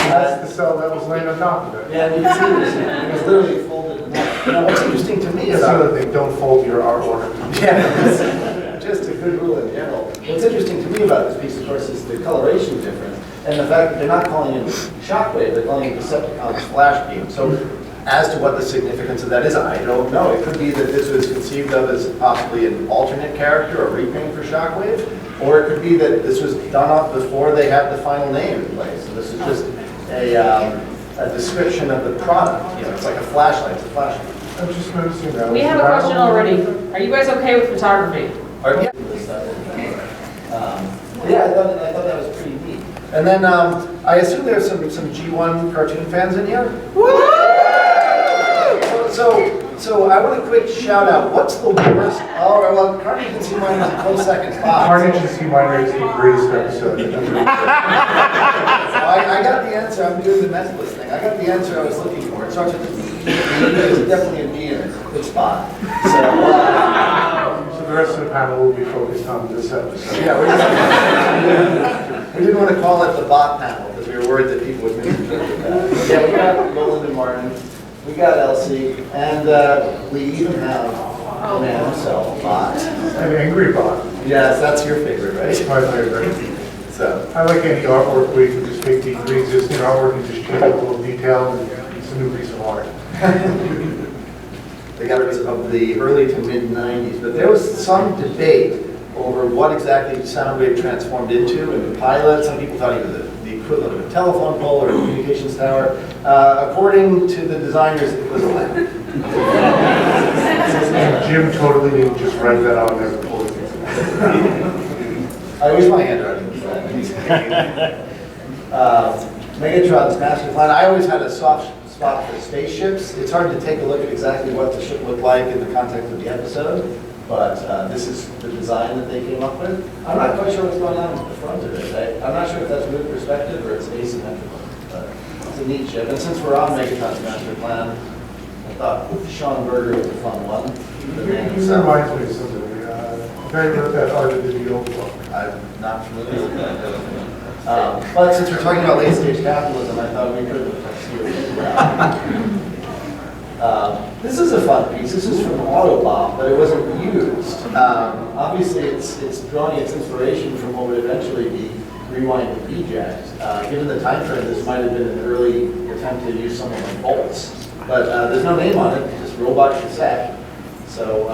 That's the cell that was laying on top of it. Yeah, and you can see this. It was literally folded in half. Now, what's interesting to me That's about another thing, don't fold your artwork. yeah, just a good rule in general. What's interesting to me about this piece, of course, is the coloration difference and the fact that they're not calling it Shockwave, they're calling it Decepticon's flash beam. So, as to what the significance of that is, I don't know. It could be that this was conceived of as possibly an alternate character or repaint for Shockwave, or it could be that this was done up before they had the final name in place. So this is just a description of the product. You know, it's like a flashlight. It's a flashlight. I'm just noticing that. We have a question already. Are you guys okay with photography? Yeah, I thought that was pretty neat. And then I assume there's some G1 cartoon fans in here. So I want a quick shout out. What's the worst? Oh, well, Carnage and C Minor is a close second spot. Carnage and C Minor is the greatest episode. I got the answer. I'm doing the mentalist thing. I got the answer I was looking for. It starts with a B. There's definitely a B in it. It's a good spot. So the rest of the panel will be focused on this episode. Yeah, we didn't want to call it the bot panel because we were worried that people would misinterpret that. Yeah, we got Roland and Martin. We got Elsie, and we even have the man himself, Bot. An angry bot. Yes, that's your favorite, right? It's my favorite. So I like any artwork where you can just take the pre-existing artwork and just change a little detail, and it's a new piece of art. they got rid of the early to mid 90s, but there was some debate over what exactly Soundwave transformed into in the pilot. Some people thought he was the equivalent of a telephone pole or a communications tower. According to the designers, it was a lamp. Jim totally didn't just write that on there before. I use my handwriting for that. Megatron's master plan. I always had a soft spot for spaceships. It's hard to take a look at exactly what the ship looked like in the context of the episode, but this is the design that they came up with. I'm not quite sure what's going on with the front of it. I'm not sure if that's with perspective or it's asymmetrical, but it's a neat ship. And since we're on Megatron's master plan, I thought Sean Berger was a fun one. This reminds me of something. The guy who wrote that art of the video book. I'm not familiar with that. But since we're talking about late-stage capitalism, I thought we could this is a fun piece. This is from Autobomb, but it wasn't used. Obviously, it's drawing its inspiration from what would eventually be Rewind and Eject. Given the time frame, this might have been an early attempt to use something like bolts. But there's no name on it, just robot cassette. So,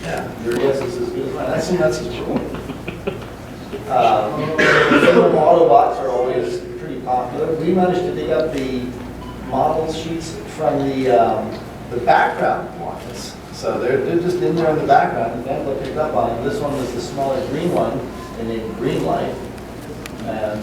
yeah, your guess is as good as mine. I assume that's cool. Autobots are always pretty popular. We managed to dig up the model sheets from the background ones. So they're just in there in the background. The Vandal picked up on them. This one was the smaller green one in a green light. And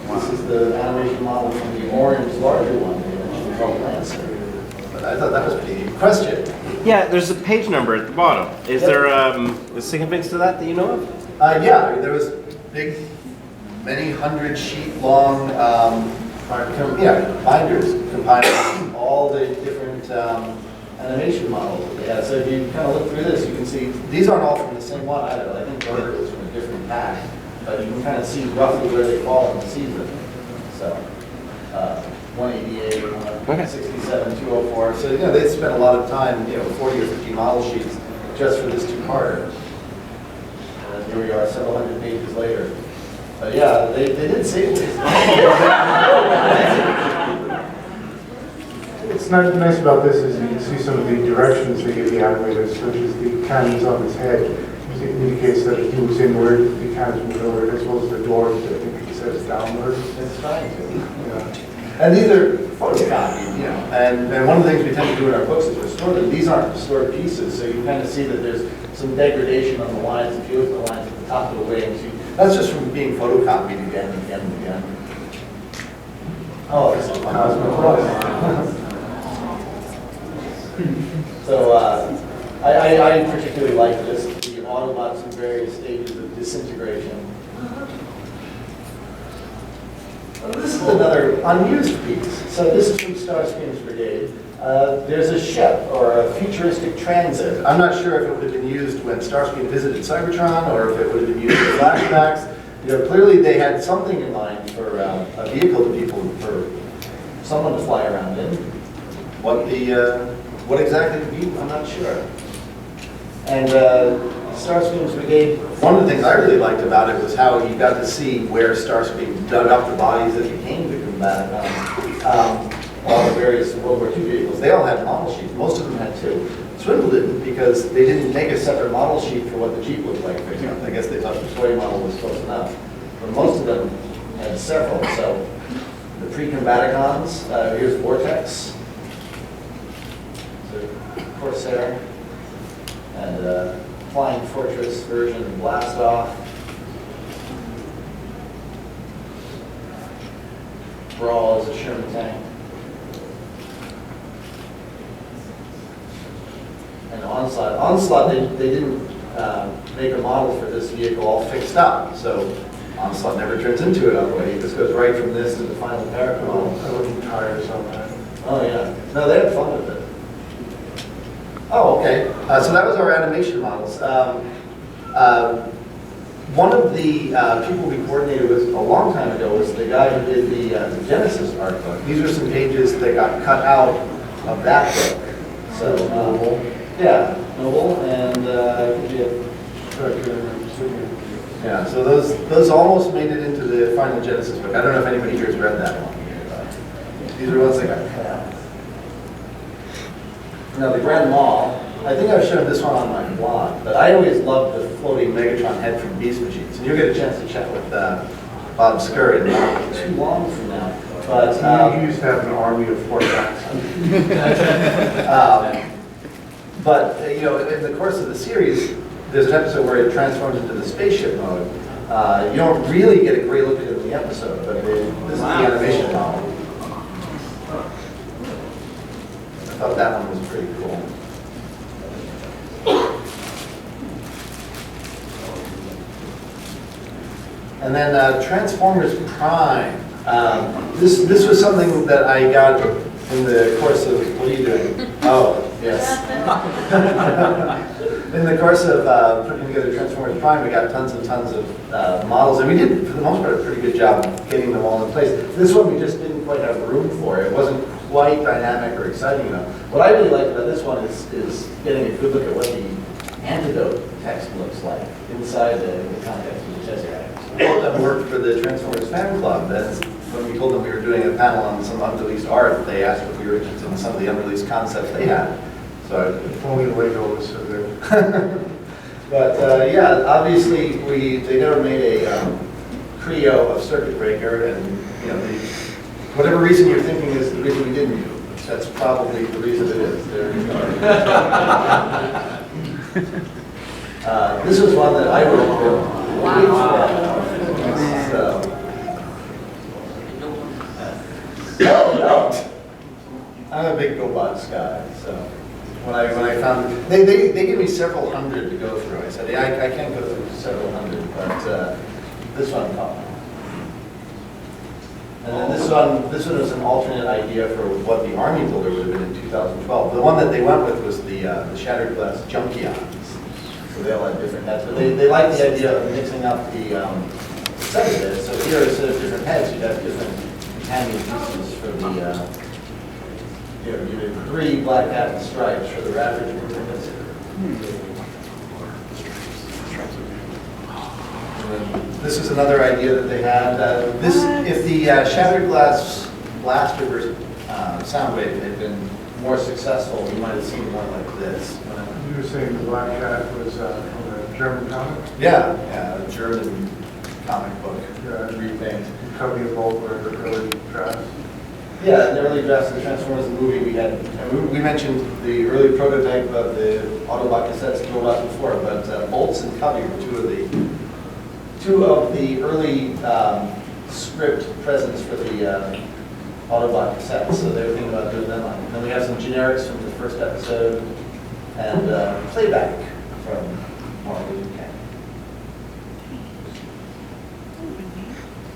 this is the animation model from the orange larger one, which we call Lancer. But I thought that was pretty neat. Question? Yeah, there's a page number at the bottom. Is there a significance to that you know of? Yeah, I mean, there was big, many hundred sheet long binders compiling all the different animation models that they had. So if you kind of look through this, you can see these aren't all from the same one either. I think Burger was from a different pack, but you can kind of see roughly where they fall in the season. So 188, 167, 204. So they spent a lot of time, 40 or 50 model sheets just for this two-parter. And here we are, several hundred pages later. But yeah, they did say it. It's nice about this is you can see some of the directions they give the animators, such as the cannons on his head. It indicates that it moves inward, the cannons move inward, as well as the door, I think he says downward. It's trying to. Yeah. And these are photocopied, and one of the things we tend to do in our books is restore them. These aren't restored pieces, so you kind of see that there's some degradation on the lines, if you look at the lines at the top of the wings. That's just from being photocopied again and again and again. Oh, this is fun. So I particularly like this, the Autobots in various stages of disintegration. Well, this is another unused piece. So this is from Starscream's Brigade. There's a ship, or a futuristic transit. I'm not sure if it would have been used when Starscream visited Cybertron, or if it would have been used in flashbacks. clearly they had something in mind for a vehicle for someone to fly around in. What exactly it could be, I'm not sure. And Starscream's Brigade, one of the things I really liked about it was how you got to see where Starscream dug up the bodies that became the Combaticons. All the various World War II vehicles, they all had model sheets. Most of them had two. Swindle didn't, because they didn't make a separate model sheet for what the Jeep looked like. For example, I guess they thought the toy model was close enough. But most of them had several. So the pre-Combaticons, here's Vortex, so Corsair, and Flying Fortress version Blast Off. Brawl is a Sherman tank. And Onslaught, they didn't make a model for this vehicle all fixed up. So Onslaught never turns into it that way. It just goes right from this to the final Paragon model. I wouldn't tire on that. Oh, yeah. No, they had fun with it. Oh, okay. So that was our animation models. One of the people we coordinated with a long time ago was the guy who did the Genesis art book. These are some pages that got cut out of that book. So, yeah, Noble, and yeah, so those almost made it into the final Genesis book. I don't know if anybody here has read that one. These are ones that got cut out. Now the Grand Mall, I think I've shown this one on my blog, but I always loved the floating Megatron head from Beast Machines. And you'll get a chance to chat with Bob Scurry not too long from now. But You used to have an army of Fort Jackson. But in the course of the series, there's an episode where it transforms into the spaceship mode. You don't really get a great look at it in the episode, but this is the animation model. I thought that one was pretty cool. And then Transformers Prime. This was something that I got in the course of, what are you doing? Oh, yes. In the course of putting together Transformers Prime, we got tons and tons of models, and we did, for the most part, a pretty good job of getting them all in place. This one we just didn't quite have room for. It wasn't quite dynamic or exciting enough. What I really liked about this one is getting a good look at what the antidote text looks like inside the context of the chess guy. All of them worked for the Transformers fan club. That's when we told them we were doing a panel on some unreleased art, they asked if we were interested in some of the unreleased concepts they had. So If only Lego was so good. but yeah, obviously they never made a Creo of Circuit Breaker, and whatever reason you're thinking is the reason we didn't do it. That's probably the reason it is. There you go. This was one that I worked with. So. No. I'm a big robots guy, so when I found they gave me several hundred to go through. I said, I can't go through several hundred, but this one caught me. And then this one was an alternate idea for what the Army builder would have been in 2012. The one that they went with was the Shattered Glass Junkions. So they all had different heads, but they liked the idea of mixing up the set of it. So here, instead of different heads, you'd have different companion pieces for the, you did 3 black hat and stripes for the Ravage movements. This is another idea that they had. If the Shattered Glass Blaster versus Soundwave had been more successful, we might have seen one like this. You were saying the Black Cat was from a German comic? Yeah, a German comic book. Repaint. Copy of both were the early drafts. Yeah, in the early drafts of the Transformers movie, we mentioned the early prototype of the Autobot cassettes a little while before, but Bolts and Cubby were two of the early script presents for the Autobot cassettes, so they were thinking about doing them on. And then we have some generics from the first episode and playback from Marvel UK.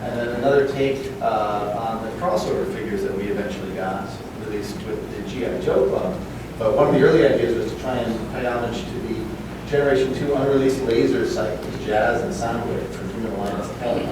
And then another take on the crossover figures that we eventually got released with the G.I. Joe Club. But one of the early ideas was to try and pay homage to the Generation 2 unreleased laser cycles, Jazz and Soundwave from Human Alliance Tele.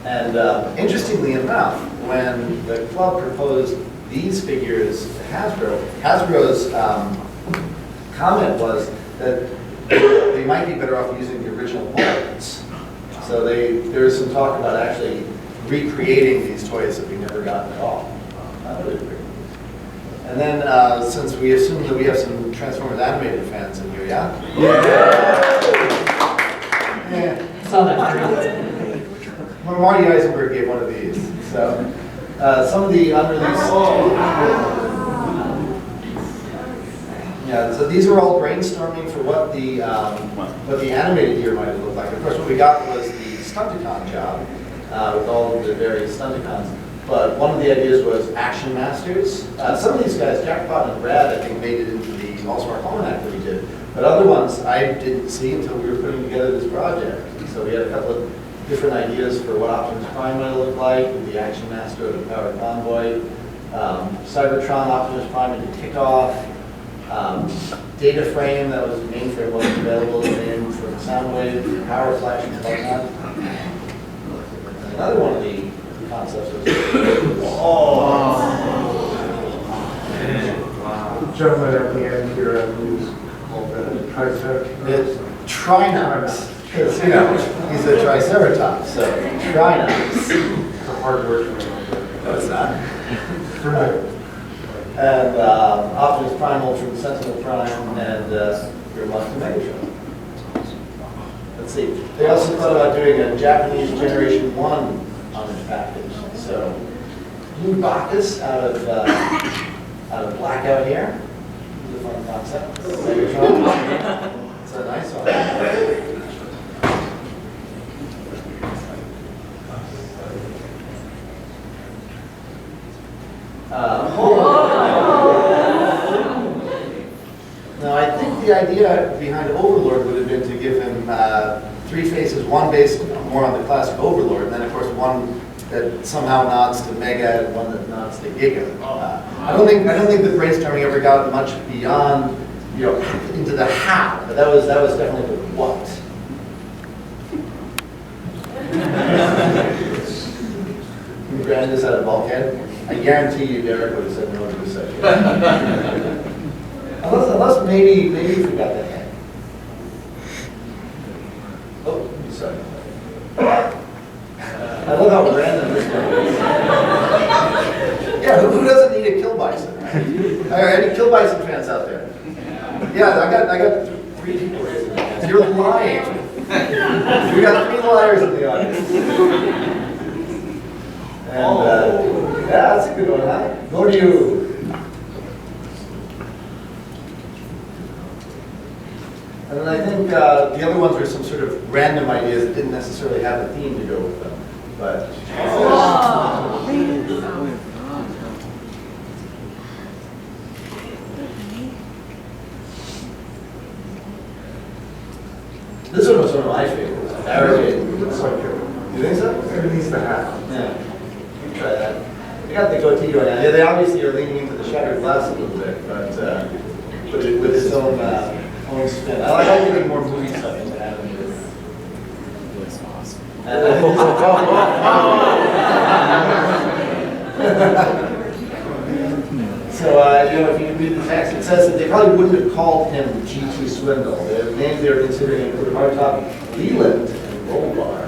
And interestingly enough, when the club proposed these figures to Hasbro, Hasbro's comment was that they might be better off using the original molds. So there was some talk about actually recreating these toys that we never got at all. Really great. And then, since we assume that we have some Transformers animated fans in here, yeah? Yeah. Saw that. Well, Marty Eisenberg gave one of these. So, some of the unreleased. Yeah, so these are all brainstorming for what the animated year might have looked like. Of course, what we got was the Stunticon job with all of the various Stunticons. But one of the ideas was Action Masters. Some of these guys, Jackpot and Brad, I think made it into the All-Star Almanac that we did. But other ones I didn't see until we were putting together this project. So we had a couple of different ideas for what Optimus Prime might look like, with the Action Master of the Powered Convoy, Cybertron, Optimus Prime into Kickoff, Data Frame, that was the mainframe wasn't available, the name for the Soundwave, Power Flash and whatnot. And another one of the concepts was The gentleman at the end here, who's called the Triceratops. Trinox, because you know he's a Triceratops, so Trinox. It's a hard word for me. No, it's not. Right. And Optimus Prime, Ultra Sentinel Prime, and your Monster Megatron. Let's see. They also thought about doing a Japanese Generation 1 homage package. So, Blue Bacchus out of Blackout here. It's a fun concept. Megatron. It's a nice one. Now, I think the idea behind Overlord would have been to give him 3 faces, one based more on the classic Overlord, and then of course one that somehow nods to Mega and one that nods to Giga. I don't think the brainstorming ever got much beyond, into the how, but that was definitely the what. You ran this out of Bulkhead? I guarantee you Derek would have said no to the session. unless maybe we got that head. Oh, sorry. I love how random this one is. Yeah, who doesn't need a Kill Bison? Are any Kill Bison fans out there? Yeah, I got 3 people raising their hands. You're lying. We got 3 liars in the audience. And yeah, that's a good one, huh? Go to you. And then I think the other ones were some sort of random ideas that didn't necessarily have a theme to go with them. But this one was one of my favorites. It looks like it. You think so? It needs the hat. Yeah. You can try that. They got the goatee going on. Yeah, they obviously are leaning into the shattered glass a little bit, but with its own spin. I like getting more movie stuff into animated. So, if you read the text, it says that they probably wouldn't have called him GT Swindle. The names they were considering include Hardtop, Leland, and Rollbar.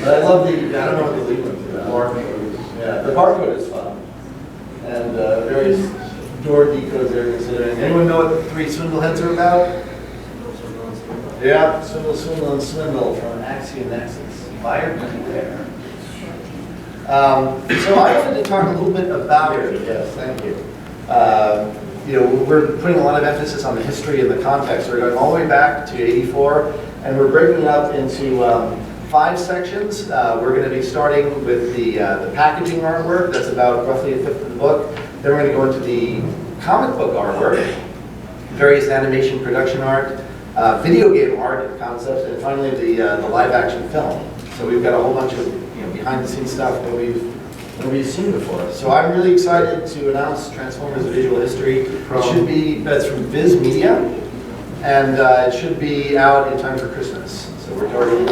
But I love I don't know what the Leland's about. Yeah, the barcode is fun. And various door decodes they're considering. Anyone know what the 3 swindle heads are about? Yeah, Swindle, Swindle, and Swindle from Axiom Nexus. Fire beware. So I wanted to talk a little bit about it. Yes, thank you. We're putting a lot of emphasis on the history and the context. We're going all the way back to '84, and we're breaking it up into 5 sections. We're going to be starting with the packaging artwork. That's about roughly a 5th of the book. Then we're going to go into the comic book artwork, various animation production art, video game art concepts, and finally the live action film. So we've got a whole bunch of behind the scenes stuff that we've seen before. So I'm really excited to announce Transformers: A Visual History. That's from Viz Media, and it should be out in time for Christmas. So we're targeting